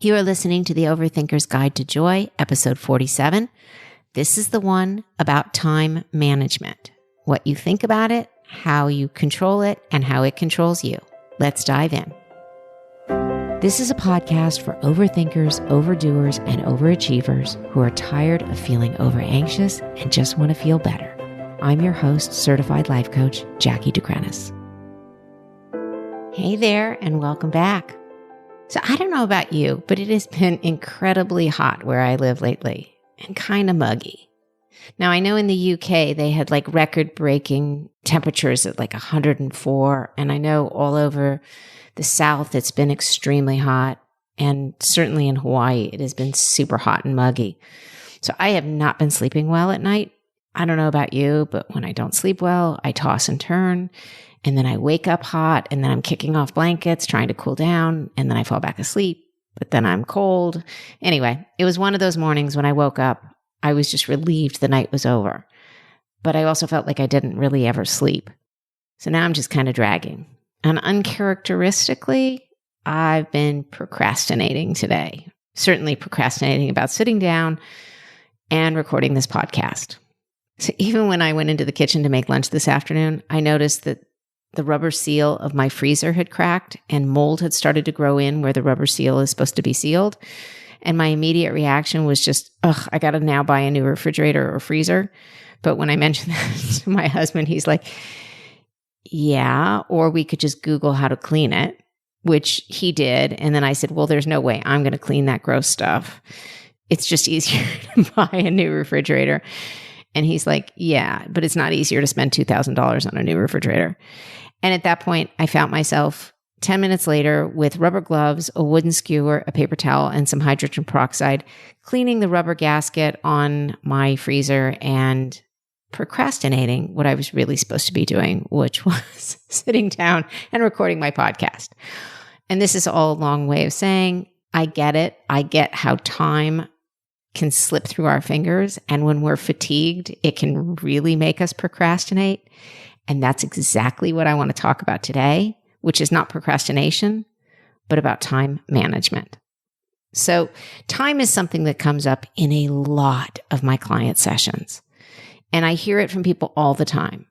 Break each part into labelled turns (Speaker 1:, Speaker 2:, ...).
Speaker 1: You are listening to the Overthinker's Guide to Joy, episode 47. This is the one about time management, what you think about it, how you control it, and how it controls you. Let's dive in. This is a podcast for overthinkers, overdoers, and overachievers who are tired of feeling over-anxious and just want to feel better. I'm your host, certified life coach, Jackie DeGrenis. Hey there, and welcome back. So I don't know about you, but it has been incredibly hot where I live lately and kind of muggy. Now, I know in the UK, they had like record-breaking temperatures at like 104. And I know all over the South, it's been extremely hot. And certainly in Hawaii, it has been super hot and muggy. So I have not been sleeping well at night. I don't know about you, but when I don't sleep well, I toss and turn. And then I wake up hot, and then I'm kicking off blankets, trying to cool down, and then I fall back asleep, but then I'm cold. Anyway, it was one of those mornings when I woke up, I was just relieved the night was over. But I also felt like I didn't really ever sleep. So now I'm just kind of dragging. And uncharacteristically, I've been procrastinating today. Certainly procrastinating about sitting down and recording this podcast. So even when I went into the kitchen to make lunch this afternoon, I noticed that the rubber seal of my freezer had cracked and mold had started to grow in where the rubber seal is supposed to be sealed. And my immediate reaction was just, I got to now buy a new refrigerator or freezer. But when I mentioned that to my husband, he's like, yeah, or we could just Google how to clean it, which he did. And then I said, well, there's no way I'm going to clean that gross stuff. It's just easier to buy a new refrigerator. And he's like, yeah, but it's not easier to spend $2,000 on a new refrigerator. And at that point, I found myself 10 minutes later with rubber gloves, a wooden skewer, a paper towel, and some hydrogen peroxide, cleaning the rubber gasket on my freezer and procrastinating what I was really supposed to be doing, which was sitting down and recording my podcast. And this is all a long way of saying, I get it. I get how time can slip through our fingers. And when we're fatigued, it can really make us procrastinate. And that's exactly what I want to talk about today, which is not procrastination, but about time management. So time is something that comes up in a lot of my client sessions. And I hear it from people all the time.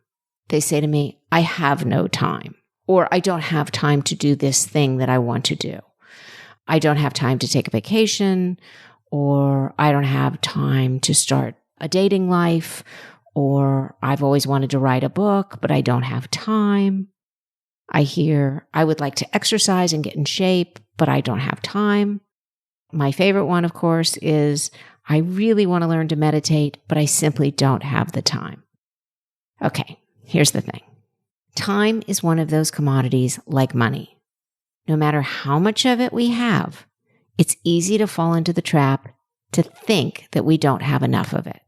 Speaker 1: They say to me, I have no time, or I don't have time to do this thing that I want to do. I don't have time to take a vacation, or I don't have time to start a dating life, or I've always wanted to write a book, but I don't have time. I hear, I would like to exercise and get in shape, but I don't have time. My favorite one, of course, is I really want to learn to meditate, but I simply don't have the time. Okay, here's the thing. Time is one of those commodities like money. No matter how much of it we have, it's easy to fall into the trap to think that we don't have enough of it.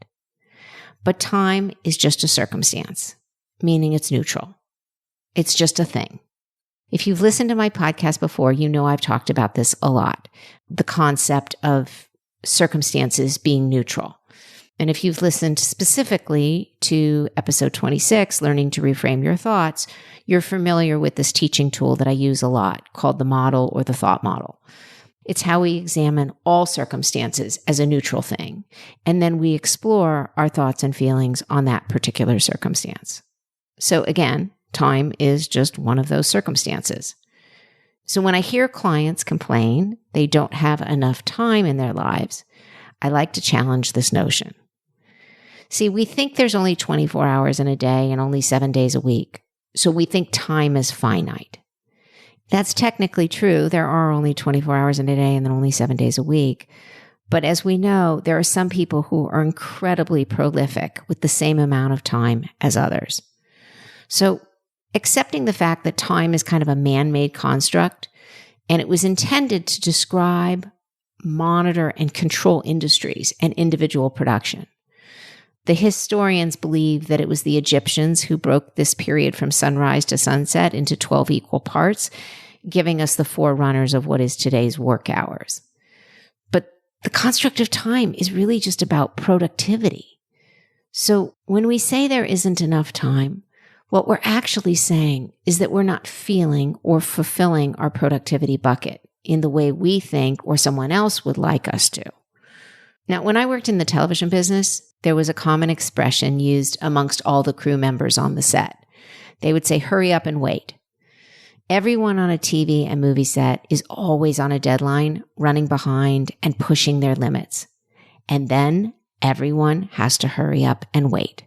Speaker 1: But time is just a circumstance, meaning it's neutral. It's just a thing. If you've listened to my podcast before, you know I've talked about this a lot, the concept of circumstances being neutral. And if you've listened specifically to episode 26, Learning to Reframe Your Thoughts, you're familiar with this teaching tool that I use a lot called the model or the thought model. It's how we examine all circumstances as a neutral thing, and then we explore our thoughts and feelings on that particular circumstance. So again, time is just one of those circumstances. So when I hear clients complain they don't have enough time in their lives, I like to challenge this notion. See, we think there's only 24 hours in a day and only 7 days a week, so we think time is finite. That's technically true. There are only 24 hours in a day and then only 7 days a week. But as we know, there are some people who are incredibly prolific with the same amount of time as others. So accepting the fact that time is kind of a man-made construct, and it was intended to describe, monitor, and control industries and individual production. The historians believe that it was the Egyptians who broke this period from sunrise to sunset into 12 equal parts, giving us the forerunners of what is today's work hours. But the construct of time is really just about productivity. So when we say there isn't enough time, what we're actually saying is that we're not feeling or fulfilling our productivity bucket in the way we think or someone else would like us to. Now, when I worked in the television business, there was a common expression used amongst all the crew members on the set. They would say, hurry up and wait. Everyone on a TV and movie set is always on a deadline, running behind and pushing their limits. And then everyone has to hurry up and wait.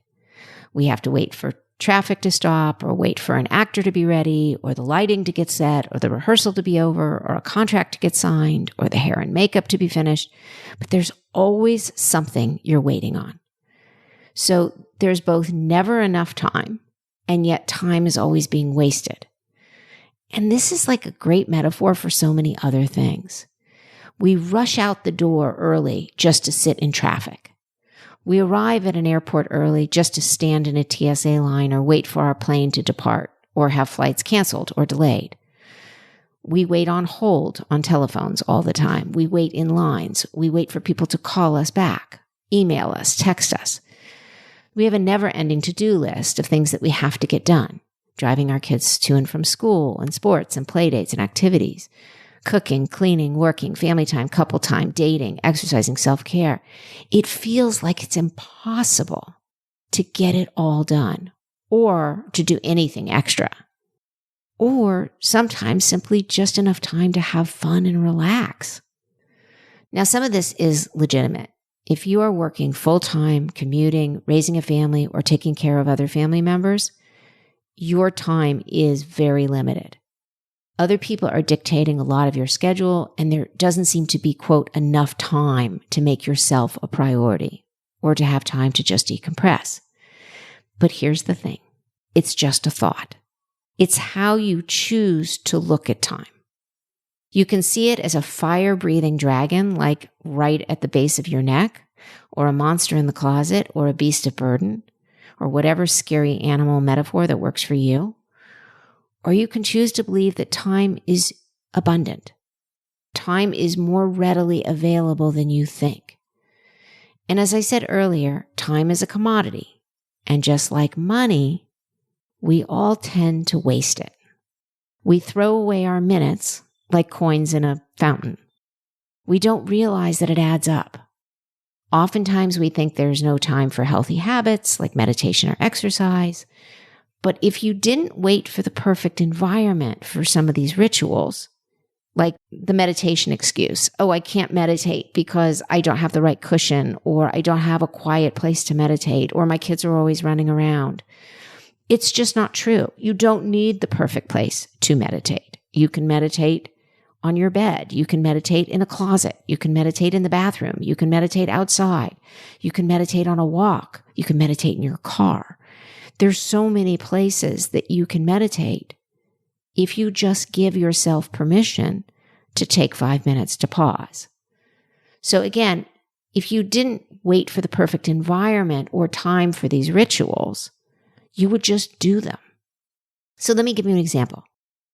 Speaker 1: We have to wait for traffic to stop, or wait for an actor to be ready, or the lighting to get set, or the rehearsal to be over, or a contract to get signed, or the hair and makeup to be finished. But there's always something you're waiting on. So there's both never enough time, and yet time is always being wasted. And this is like a great metaphor for so many other things. We rush out the door early just to sit in traffic. We arrive at an airport early just to stand in a TSA line or wait for our plane to depart or have flights canceled or delayed. We wait on hold on telephones all the time. We wait in lines. We wait for people to call us back, email us, text us. We have a never-ending to-do list of things that we have to get done. Driving our kids to and from school and sports and play dates and activities, cooking, cleaning, working, family time, couple time, dating, exercising, self-care. It feels like it's impossible to get it all done or to do anything extra. Or sometimes simply just enough time to have fun and relax. Now, some of this is legitimate. If you are working full-time, commuting, raising a family, or taking care of other family members, your time is very limited. Other people are dictating a lot of your schedule, and there doesn't seem to be, quote, enough time to make yourself a priority or to have time to just decompress. But here's the thing. It's just a thought. It's how you choose to look at time. You can see it as a fire-breathing dragon, like right at the base of your neck, or a monster in the closet, or a beast of burden, or whatever scary animal metaphor that works for you. Or you can choose to believe that time is abundant. Time is more readily available than you think. And as I said earlier, time is a commodity. And just like money, we all tend to waste it. We throw away our minutes like coins in a fountain. We don't realize that it adds up. Oftentimes we think there's no time for healthy habits like meditation or exercise. But if you didn't wait for the perfect environment for some of these rituals, like the meditation excuse, oh, I can't meditate because I don't have the right cushion, or I don't have a quiet place to meditate, or my kids are always running around. It's just not true. You don't need the perfect place to meditate. You can meditate on your bed. You can meditate in a closet. You can meditate in the bathroom. You can meditate outside. You can meditate on a walk. You can meditate in your car. There's so many places that you can meditate if you just give yourself permission to take 5 minutes to pause. So again, if you didn't wait for the perfect environment or time for these rituals, you would just do them. So let me give you an example.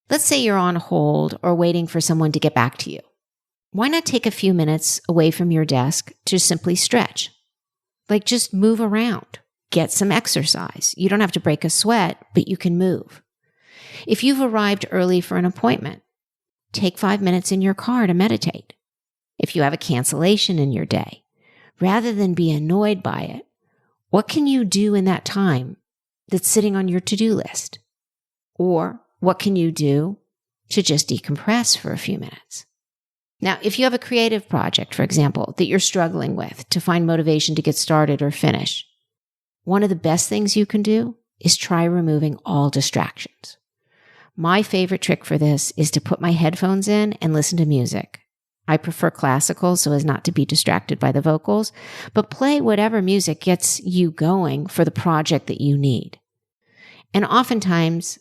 Speaker 1: Let's say you're on hold or waiting for someone to get back to you. Why not take a few minutes away from your desk to simply stretch? Like just move around. Get some exercise. You don't have to break a sweat, but you can move. If you've arrived early for an appointment, take 5 minutes in your car to meditate. If you have a cancellation in your day, rather than be annoyed by it, what can you do in that time that's sitting on your to-do list? Or what can you do to just decompress for a few minutes? Now, if you have a creative project, for example, that you're struggling with to find motivation to get started or finish, one of the best things you can do is try removing all distractions. My favorite trick for this is to put my headphones in and listen to music. I prefer classical so as not to be distracted by the vocals, but play whatever music gets you going for the project that you need. And oftentimes,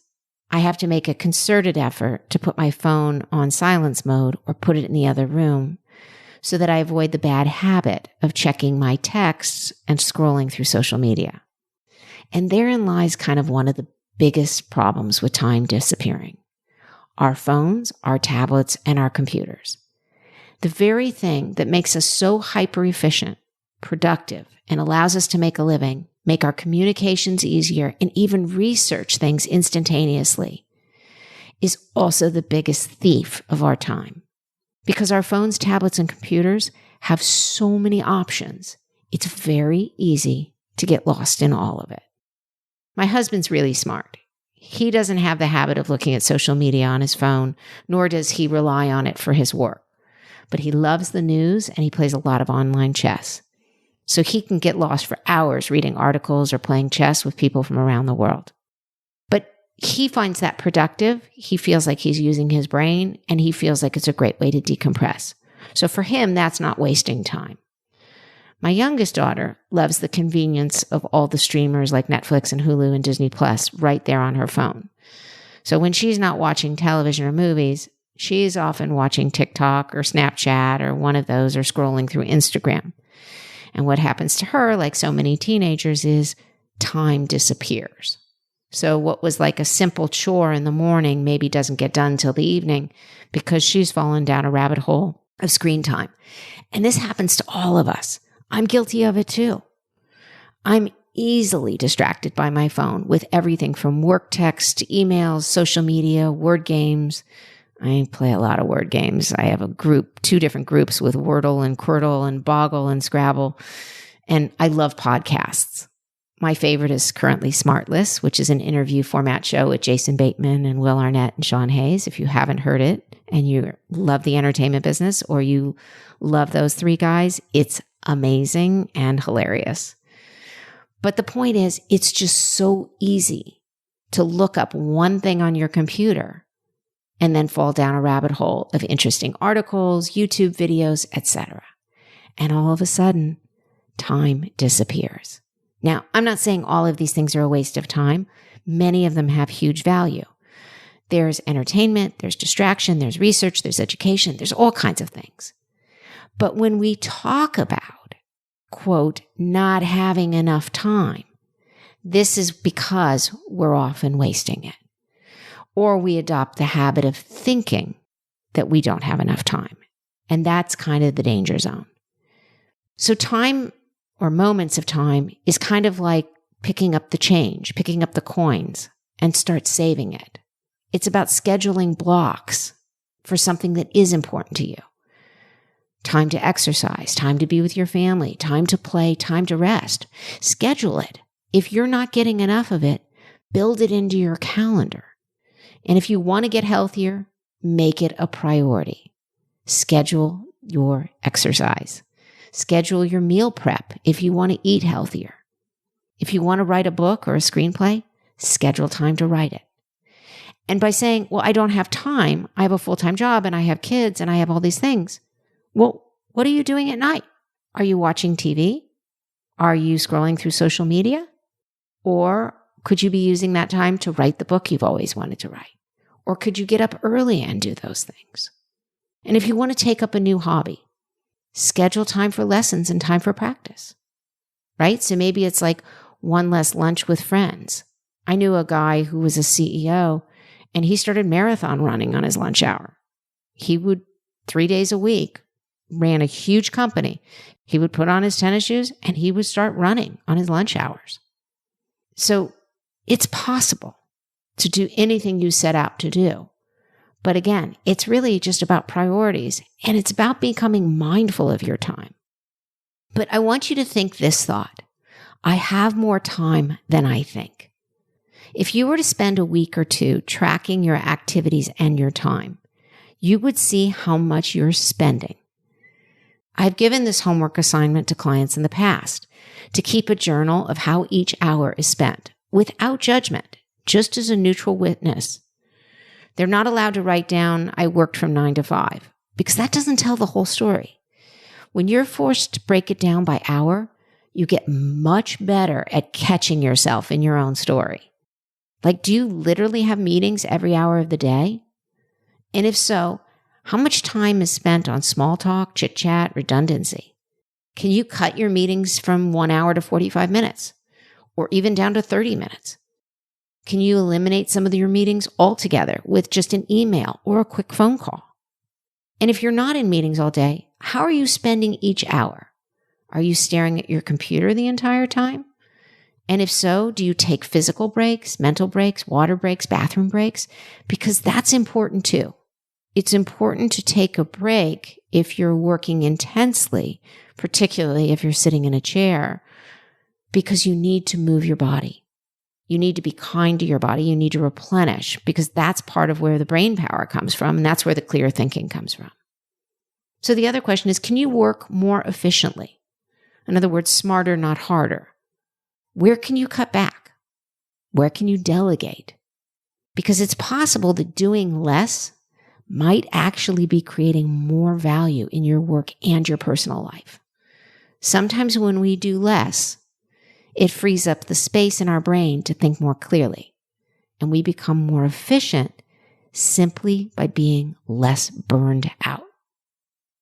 Speaker 1: I have to make a concerted effort to put my phone on silence mode or put it in the other room so that I avoid the bad habit of checking my texts and scrolling through social media. And therein lies kind of one of the biggest problems with time disappearing. Our phones, our tablets, and our computers. The very thing that makes us so hyper-efficient, productive, and allows us to make a living, make our communications easier, and even research things instantaneously, is also the biggest thief of our time. Because our phones, tablets, and computers have so many options, it's very easy to get lost in all of it. My husband's really smart. He doesn't have the habit of looking at social media on his phone, nor does he rely on it for his work. But he loves the news and he plays a lot of online chess. So he can get lost for hours reading articles or playing chess with people from around the world. But he finds that productive. He feels like he's using his brain, and he feels like it's a great way to decompress. So for him, that's not wasting time. My youngest daughter loves the convenience of all the streamers like Netflix and Hulu and Disney Plus right there on her phone. So when she's not watching television or movies, she's often watching TikTok or Snapchat or one of those, or scrolling through Instagram. And what happens to her, like so many teenagers, is time disappears. So what was like a simple chore in the morning maybe doesn't get done till the evening because she's fallen down a rabbit hole of screen time. And this happens to all of us. I'm guilty of it too. I'm easily distracted by my phone with everything from work text to emails, social media, word games. I play a lot of word games. I have two different groups with Wordle and Quirtle and Boggle and Scrabble. And I love podcasts. My favorite is currently Smartless, which is an interview format show with Jason Bateman and Will Arnett and Sean Hayes. If you haven't heard it and you love the entertainment business, or you love those three guys, it's amazing and hilarious. But the point is, it's just so easy to look up one thing on your computer and then fall down a rabbit hole of interesting articles, YouTube videos, etc. And all of a sudden, time disappears. Now, I'm not saying all of these things are a waste of time. Many of them have huge value. There's entertainment, there's distraction, there's research, there's education, there's all kinds of things. But when we talk about, quote, not having enough time, this is because we're often wasting it. Or we adopt the habit of thinking that we don't have enough time. And that's kind of the danger zone. So time, or moments of time, is kind of like picking up the change, picking up the coins, and start saving it. It's about scheduling blocks for something that is important to you. Time to exercise, time to be with your family, time to play, time to rest. Schedule it. If you're not getting enough of it, build it into your calendar. And if you want to get healthier, make it a priority. Schedule your exercise. Schedule your meal prep if you want to eat healthier. If you want to write a book or a screenplay, schedule time to write it. And by saying, well, I don't have time, I have a full-time job and I have kids and I have all these things. Well, what are you doing at night? Are you watching TV? Are you scrolling through social media? Or could you be using that time to write the book you've always wanted to write? Or could you get up early and do those things? And if you want to take up a new hobby, schedule time for lessons and time for practice, right? So maybe it's like one less lunch with friends. I knew a guy who was a CEO, and he started marathon running on his lunch hour. He would, 3 days a week, ran a huge company. He would put on his tennis shoes and he would start running on his lunch hours. So it's possible to do anything you set out to do. But again, it's really just about priorities, and it's about becoming mindful of your time. But I want you to think this thought: I have more time than I think. If you were to spend a week or two tracking your activities and your time, you would see how much you're spending. I've given this homework assignment to clients in the past to keep a journal of how each hour is spent without judgment, just as a neutral witness. They're not allowed to write down, I worked from 9 to 5, because that doesn't tell the whole story. When you're forced to break it down by hour, you get much better at catching yourself in your own story. Like, do you literally have meetings every hour of the day? And if so, how much time is spent on small talk, chit-chat, redundancy? Can you cut your meetings from 1 hour to 45 minutes, or even down to 30 minutes? Can you eliminate some of your meetings altogether with just an email or a quick phone call? And if you're not in meetings all day, how are you spending each hour? Are you staring at your computer the entire time? And if so, do you take physical breaks, mental breaks, water breaks, bathroom breaks? Because that's important too. it's important to take a break if you're working intensely, particularly if you're sitting in a chair, because you need to move your body. You need to be kind to your body. You need to replenish, because that's part of where the brain power comes from, and that's where the clear thinking comes from. So the other question is, can you work more efficiently? In other words, smarter, not harder. Where can you cut back? Where can you delegate? Because it's possible that doing less might actually be creating more value in your work and your personal life. Sometimes when we do less, it frees up the space in our brain to think more clearly, and we become more efficient simply by being less burned out.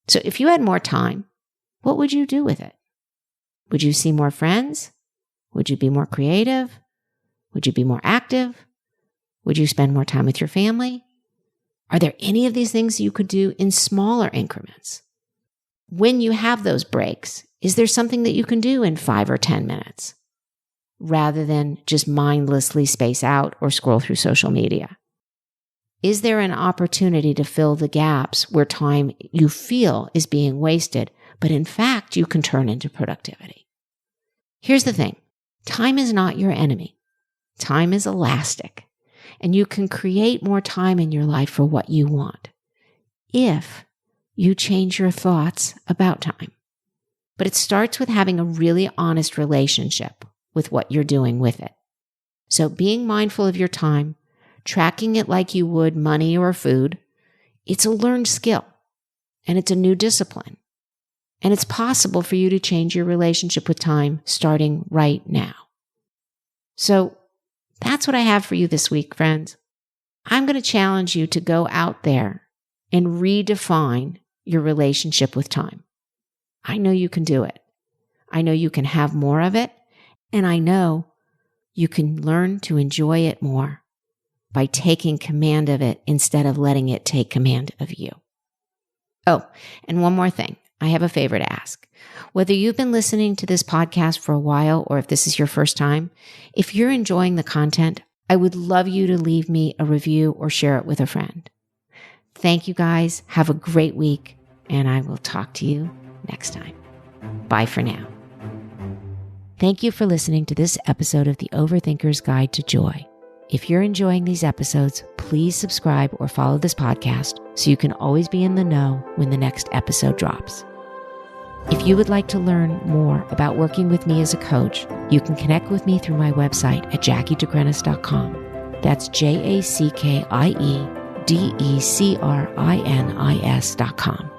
Speaker 1: So if you had more time, what would you do with it? Would you see more friends? Would you be more creative? Would you be more active? Would you spend more time with your family? Are there any of these things you could do in smaller increments? When you have those breaks, is there something that you can do in 5 or 10 minutes rather than just mindlessly space out or scroll through social media? Is there an opportunity to fill the gaps where time you feel is being wasted, but in fact you can turn into productivity? Here's the thing. Time is not your enemy. Time is elastic, and you can create more time in your life for what you want if you change your thoughts about time. But it starts with having a really honest relationship with what you're doing with it. So being mindful of your time, tracking it like you would money or food, it's a learned skill, and it's a new discipline. And it's possible for you to change your relationship with time starting right now. So that's what I have for you this week, friends. I'm going to challenge you to go out there and redefine your relationship with time. I know you can do it. I know you can have more of it. And I know you can learn to enjoy it more by taking command of it instead of letting it take command of you. Oh, and one more thing. I have a favor to ask. Whether you've been listening to this podcast for a while or if this is your first time, if you're enjoying the content, I would love you to leave me a review or share it with a friend. Thank you guys. Have a great week, and I will talk to you next time. Bye for now. Thank you for listening to this episode of the Overthinker's Guide to Joy. If you're enjoying these episodes, please subscribe or follow this podcast so you can always be in the know when the next episode drops. If you would like to learn more about working with me as a coach, you can connect with me through my website at JackieDeGrenis.com. That's JackieDeGrenis.com.